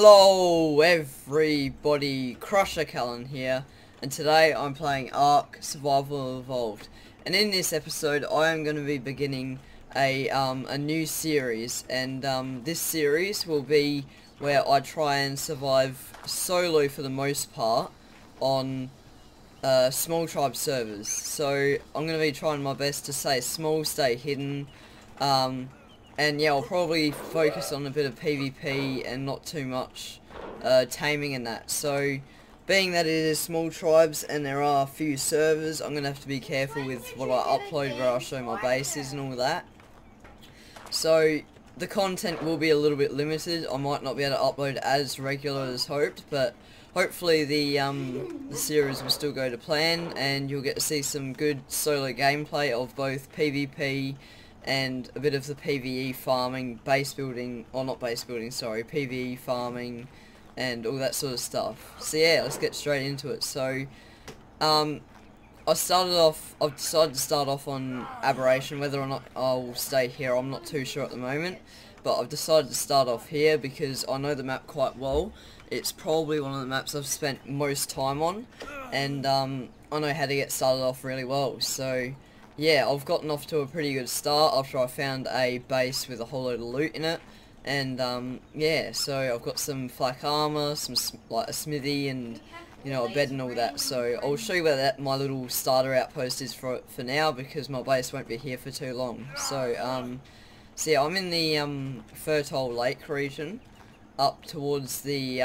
Hello everybody, Crusher Callan here, and today I'm playing Ark Survival Evolved. And in this episode I am going to be beginning a new series, and this series will be where I try and survive solo for the most part on small tribe servers. So I'm going to be trying my best to stay small, stay hidden, and yeah, I'll probably focus on a bit of PvP and not too much taming and that. So, being that it is small tribes and there are a few servers, I'm going to have to be careful with what I upload, where I show my bases and all that. So, the content will be a little bit limited. I might not be able to upload as regular as hoped, but hopefully the series will still go to plan, and you'll get to see some good solo gameplay of both PvP and a bit of the PvE farming, base building, or not base building, sorry, PvE farming, and all that sort of stuff. So yeah, let's get straight into it. So, I've decided to start off on Aberration. Whether or not I'll stay here, I'm not too sure at the moment, but I've decided to start off here because I know the map quite well. It's probably one of the maps I've spent most time on, and I know how to get started off really well. So yeah, I've gotten off to a pretty good start after I found a base with a whole load of loot in it, and yeah, so I've got some flak armor, like a smithy, and you know, a bed and all that. So I'll show you where my little starter outpost is for now, because my base won't be here for too long. So so yeah, I'm in the fertile lake region, up towards the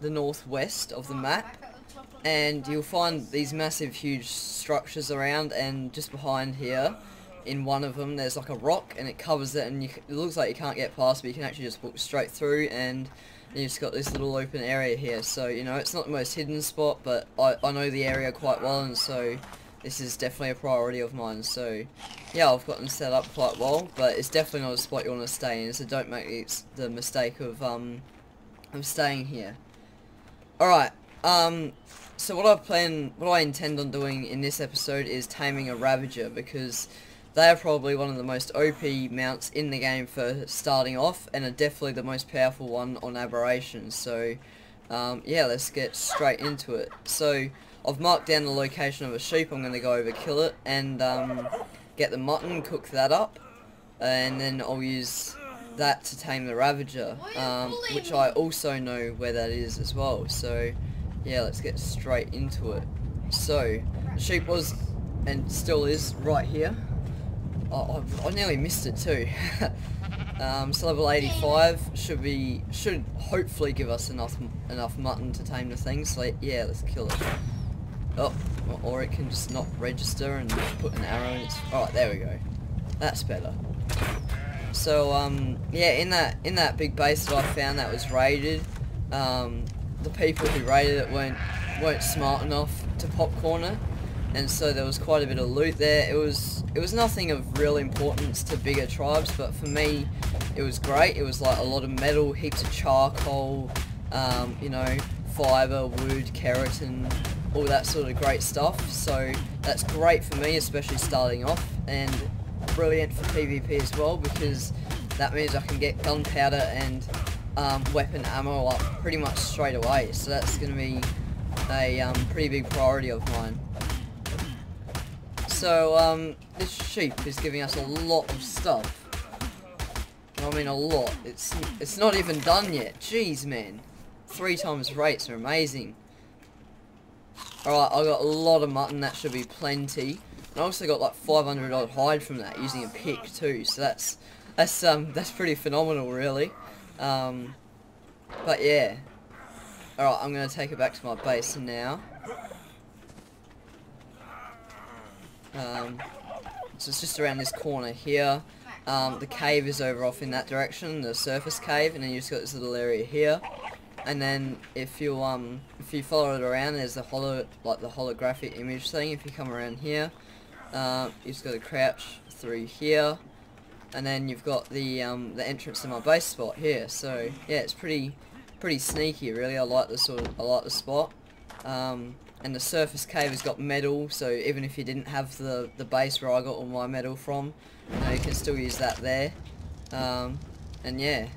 northwest of the map. And you'll find these massive huge structures around, and just behind here in one of them there's like a rock and it covers it, and it looks like you can't get past, but you can actually just walk straight through, and you just got this little open area here. So you know, it's not the most hidden spot, but I know the area quite well, and so this is definitely a priority of mine. So yeah, I've gotten set up quite well, but it's definitely not a spot you want to stay in, so don't make the mistake of staying here. Alright, so what I intend on doing in this episode is taming a Ravager, because they are probably one of the most OP mounts in the game for starting off, and are definitely the most powerful one on Aberration. So yeah, let's get straight into it. So I've marked down the location of a sheep. I'm going to go over, kill it, and get the mutton, cook that up, and then I'll use that to tame the Ravager, which I also know where that is as well. So yeah, let's get straight into it. So the sheep was, and still is, right here. Oh, I nearly missed it too. So level 85 should hopefully give us enough mutton to tame the thing. So yeah, let's kill it. Oh, or it can just not register and put an arrow in its. Alright, there we go. That's better. So yeah, in that big base that I found that was raided, the people who raided it weren't smart enough to popcorn it, and so there was quite a bit of loot there. It was nothing of real importance to bigger tribes, but for me it was great. It was like a lot of metal, heaps of charcoal, you know, fibre, wood, keratin, all that sort of great stuff. So that's great for me, especially starting off, and brilliant for PvP as well, because that means I can get gunpowder and weapon ammo up pretty much straight away. So that's going to be a pretty big priority of mine. So this sheep is giving us a lot of stuff. I mean a lot. It's not even done yet. Jeez, man. 3 times rates are amazing. Alright, I got a lot of mutton. That should be plenty. And I also got like 500 odd hide from that using a pick too. So that's pretty phenomenal, really. But yeah. Alright, I'm going to take it back to my base now. So it's just around this corner here. The cave is over off in that direction, the surface cave, and then you just got this little area here. And then if you follow it around, there's the holographic image thing. If you come around here, you just got to crouch through here. And then you've got the entrance to my base spot here. So yeah, it's pretty sneaky, really. I like the spot. And the surface cave has got metal, so even if you didn't have the base where I got all my metal from, you know, you can still use that there. And yeah,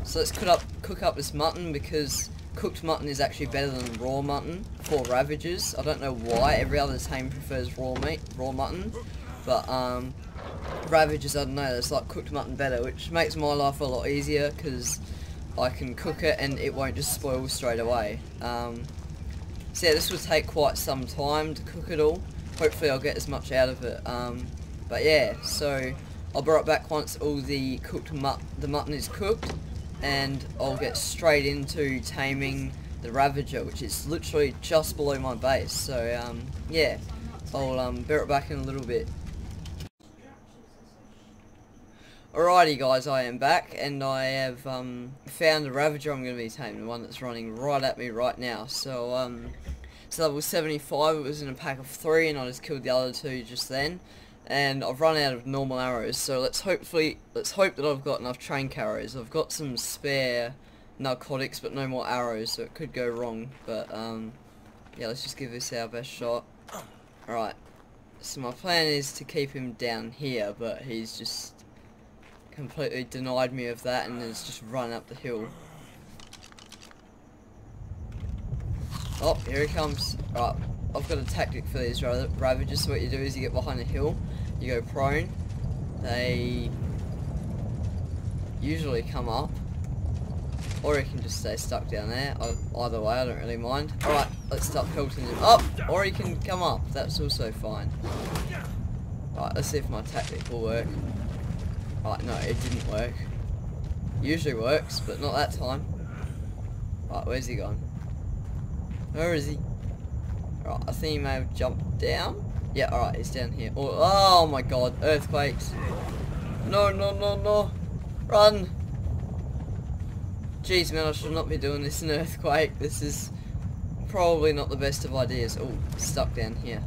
So let's cook up this mutton, because cooked mutton is actually better than raw mutton for Ravagers. I don't know why. Every other tame prefers raw mutton, but Ravagers, I don't know, it's like cooked mutton better, which makes my life a lot easier because I can cook it and it won't just spoil straight away. So yeah, this will take quite some time to cook it all. Hopefully I'll get as much out of it. But yeah, so I'll be right back once all the mutton is cooked, and I'll get straight into taming the Ravager, which is literally just below my base. So yeah, I'll be right back in a little bit. Alrighty guys, I am back, and I have found the Ravager I'm going to be taming, the one that's running right at me right now. So it's level 75, it was in a pack of 3, and I just killed the other 2 just then. And I've run out of normal arrows, so let's hope that I've got enough trank arrows. I've got some spare narcotics, but no more arrows, so it could go wrong. But yeah, let's just give this our best shot. Alright, so my plan is to keep him down here, but he's just completely denied me of that and has just run up the hill. Oh, here he comes. Right, I've got a tactic for these Ravagers. So what you do is you get behind a hill, you go prone, they usually come up, or you can just stay stuck down there. Either way, I don't really mind. Alright, let's start pelting him up, or he can come up, that's also fine. Alright, let's see if my tactic will work. Right, no, it didn't work. Usually works, but not that time. Right, where's he gone? Where is he? Right, I think he may have jumped down. Yeah, alright, he's down here. Oh my god, earthquakes. No, no, no, no. Run! Jeez, man, I should not be doing this in an earthquake. This is probably not the best of ideas. Oh, stuck down here.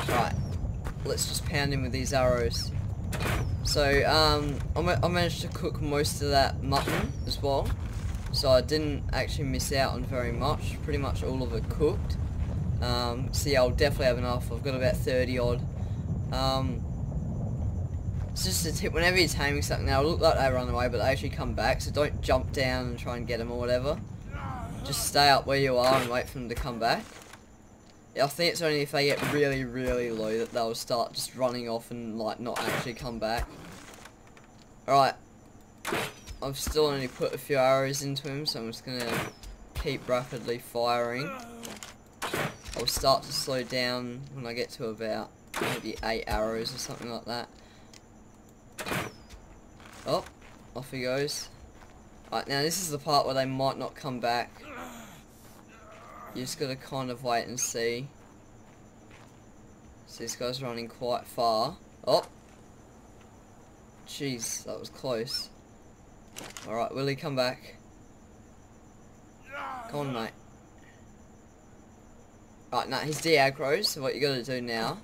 Right, let's just pound him with these arrows. So, I managed to cook most of that mutton as well, so I didn't actually miss out on very much. Pretty much all of it cooked. So yeah, I'll definitely have enough. I've got about 30 odd. It's just a tip, whenever you're taming something, now it'll look like they run away, but they actually come back, so don't jump down and try and get them or whatever. Just stay up where you are and wait for them to come back. I think it's only if they get really, really low that they'll start just running off and like not actually come back. Alright, I've still only put a few arrows into him, so I'm just gonna keep rapidly firing. I'll start to slow down when I get to about maybe 8 arrows or something like that. Oh, off he goes. Alright, now this is the part where they might not come back. You just gotta kind of wait and see. So this guy's running quite far. Oh! Jeez, that was close. Alright, will he come back? Come on, mate. Right, now he's de-aggroed, so what you gotta do now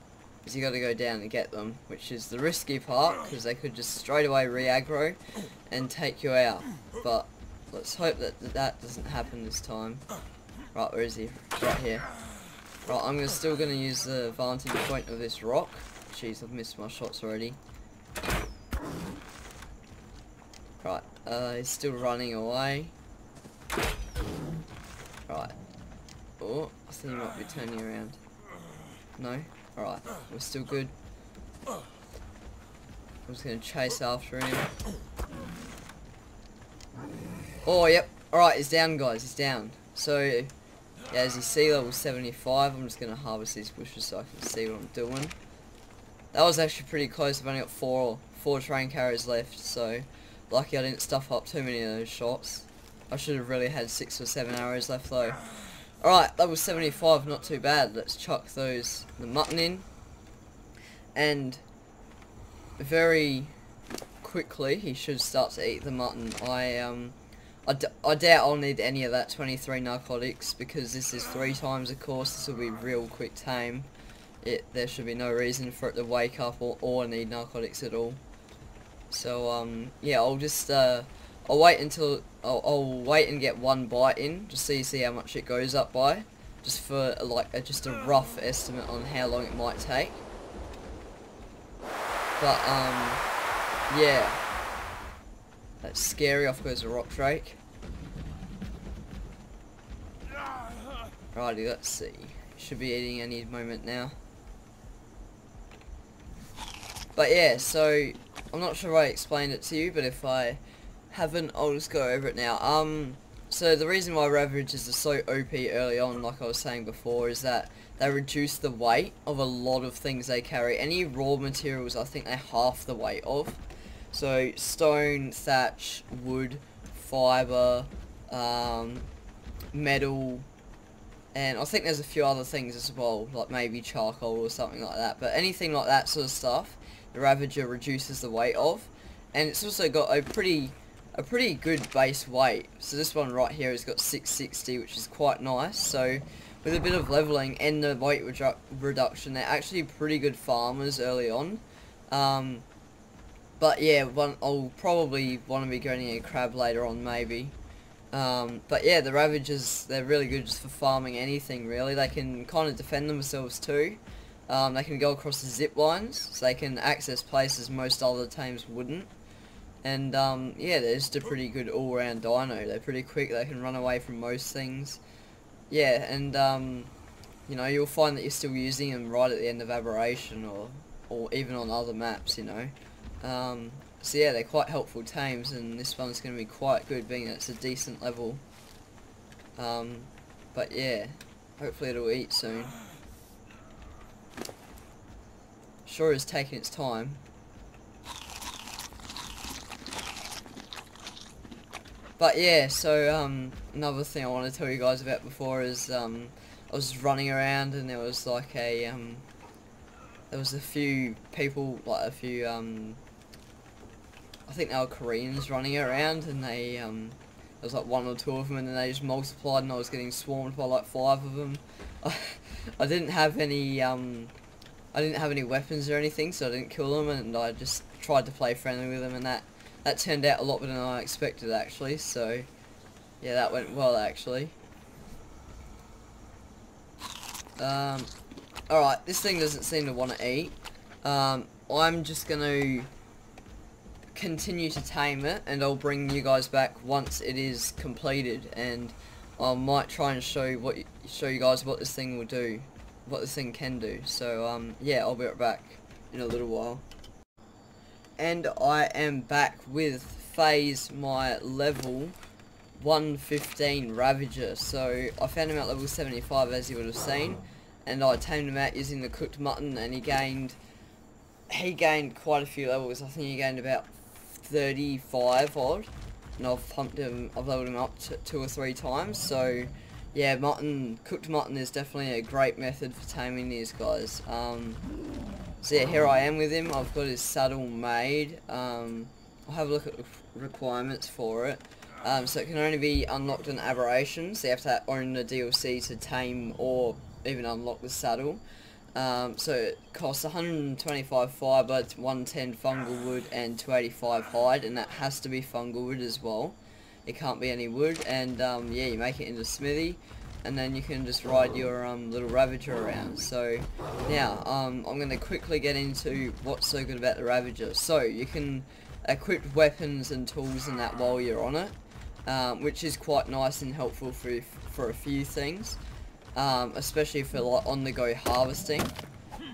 is you gotta go down and get them, which is the risky part, because they could just straight away re-aggro and take you out. But let's hope that that doesn't happen this time. Right, where is he? Right here. Right, I'm still going to use the vantage point of this rock. Jeez, I've missed my shots already. Right, he's still running away. Right. Oh, I think he might be turning around. No? Alright, we're still good. I'm just going to chase after him. Oh, yep. Alright, he's down, guys. He's down. So, yeah, as you see, level 75, I'm just going to harvest these bushes so I can see what I'm doing. That was actually pretty close. I've only got four train carriers left, so lucky I didn't stuff up too many of those shots. I should have really had 6 or 7 arrows left though. Alright, level 75, not too bad. Let's chuck the mutton in. And very quickly, he should start to eat the mutton. I doubt I'll need any of that 23 narcotics, because this is 3 times a course. This will be real quick tame. There should be no reason for it to wake up or need narcotics at all. So yeah, I'll just I'll wait until I'll wait and get 1 bite in, just so you see how much it goes up by, just for like just a rough estimate on how long it might take. But yeah. That's scary. Off goes a rock drake. Righty, let's see. Should be eating any moment now. But yeah, so I'm not sure if I explained it to you, but if I haven't, I'll just go over it now. So the reason why Ravagers are so OP early on, like I was saying before, is that they reduce the weight of a lot of things they carry. Any raw materials, I think they're half the weight of. So stone, thatch, wood, fibre, metal, and I think there's a few other things as well, like maybe charcoal or something like that. But anything like that sort of stuff, the Ravager reduces the weight of, and it's also got a pretty good base weight. So this one right here has got 660, which is quite nice. So with a bit of leveling and the weight reduction, they're actually pretty good farmers early on. But yeah, I'll probably want to be getting a crab later on, maybe. But yeah, the Ravagers, they're really good just for farming anything, really. They can kind of defend themselves too. They can go across the zip lines, so they can access places most other teams wouldn't. And yeah, they're just a pretty good all-round dino. They're pretty quick, they can run away from most things. Yeah, and you know, you'll find that you're still using them right at the end of Aberration, or even on other maps, you know. So yeah, they're quite helpful tames, and this one's going to be quite good, being that it's a decent level. But yeah, hopefully it'll eat soon. Sure is taking its time. But yeah, so another thing I want to tell you guys about before is I was running around, and there was like a there was a few people, like a few I think they were Koreans running around, and they there was like 1 or 2 of them, and then they just multiplied, and I was getting swarmed by like 5 of them. I didn't have any weapons or anything, so I didn't kill them, and I just tried to play friendly with them, and that turned out a lot better than I expected, actually. So yeah, that went well, actually. Alright, this thing doesn't seem to want to eat. I'm just gonna continue to tame it, and I'll bring you guys back once it is completed, and I might try and show you guys what this thing will do, what this thing can do. So yeah, I'll be right back in a little while. And I am back with Phase, my level 115 Ravager. So I found him at level 75, as you would have seen, and I tamed him out using the cooked mutton, and he gained quite a few levels. I think he gained about 35 odd, and I've leveled him up 2 or 3 times. So yeah, cooked mutton is definitely a great method for taming these guys. So yeah, here I am with him. I've got his saddle made. I'll have a look at the requirements for it. So it can only be unlocked in Aberration, so you have to own the DLC to tame or even unlock the saddle. So it costs 125 fibre, 110 fungal wood, and 285 hide, and that has to be fungal wood as well. It can't be any wood, and yeah, you make it into smithy, and then you can just ride your little Ravager around. So now I'm going to quickly get into what's so good about the Ravager. So you can equip weapons and tools and that while you're on it, which is quite nice and helpful for a few things. Especially for like on-the-go harvesting.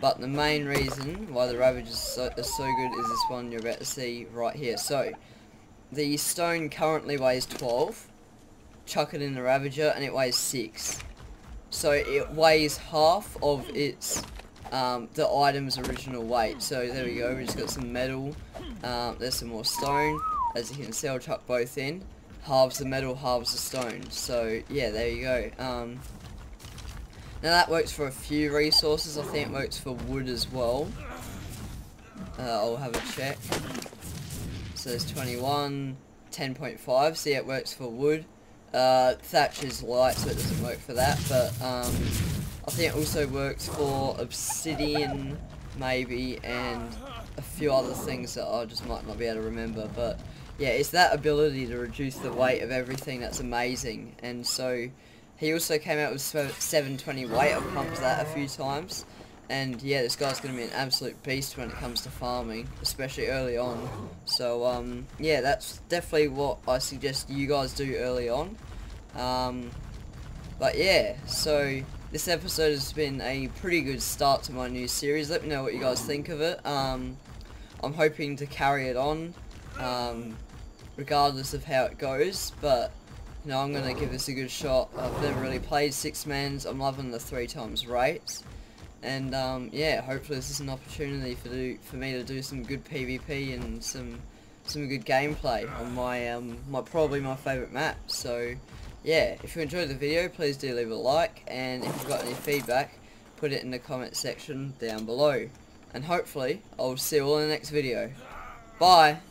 But the main reason why the Ravager is so good is this one you're about to see right here. So the stone currently weighs 12. Chuck it in the Ravager and it weighs 6. So it weighs half of its the item's original weight. So there we go. We just got some metal. There's some more stone. As you can see, I'll chuck both in. Halves the metal, halves the stone. So yeah, there you go. Now that works for a few resources. I think it works for wood as well. I'll have a check. So there's 21, 10.5. So yeah, it works for wood. Thatch is light, so it doesn't work for that. But I think it also works for obsidian, maybe, and a few other things that I just might not be able to remember. But yeah, it's that ability to reduce the weight of everything that's amazing. And so he also came out with 720 weight. I've pumped that a few times. And yeah, this guy's going to be an absolute beast when it comes to farming, especially early on. So yeah, that's definitely what I suggest you guys do early on. But yeah, so this episode has been a pretty good start to my new series. Let me know what you guys think of it. I'm hoping to carry it on, regardless of how it goes, but you know, I'm going to give this a good shot. I've never really played 6-mans. I'm loving the 3x rates. And yeah, hopefully this is an opportunity for me to do some good PvP and some good gameplay on my probably my favourite map. So yeah, if you enjoyed the video, please do leave a like, and if you've got any feedback, put it in the comment section down below. And hopefully I'll see you all in the next video. Bye!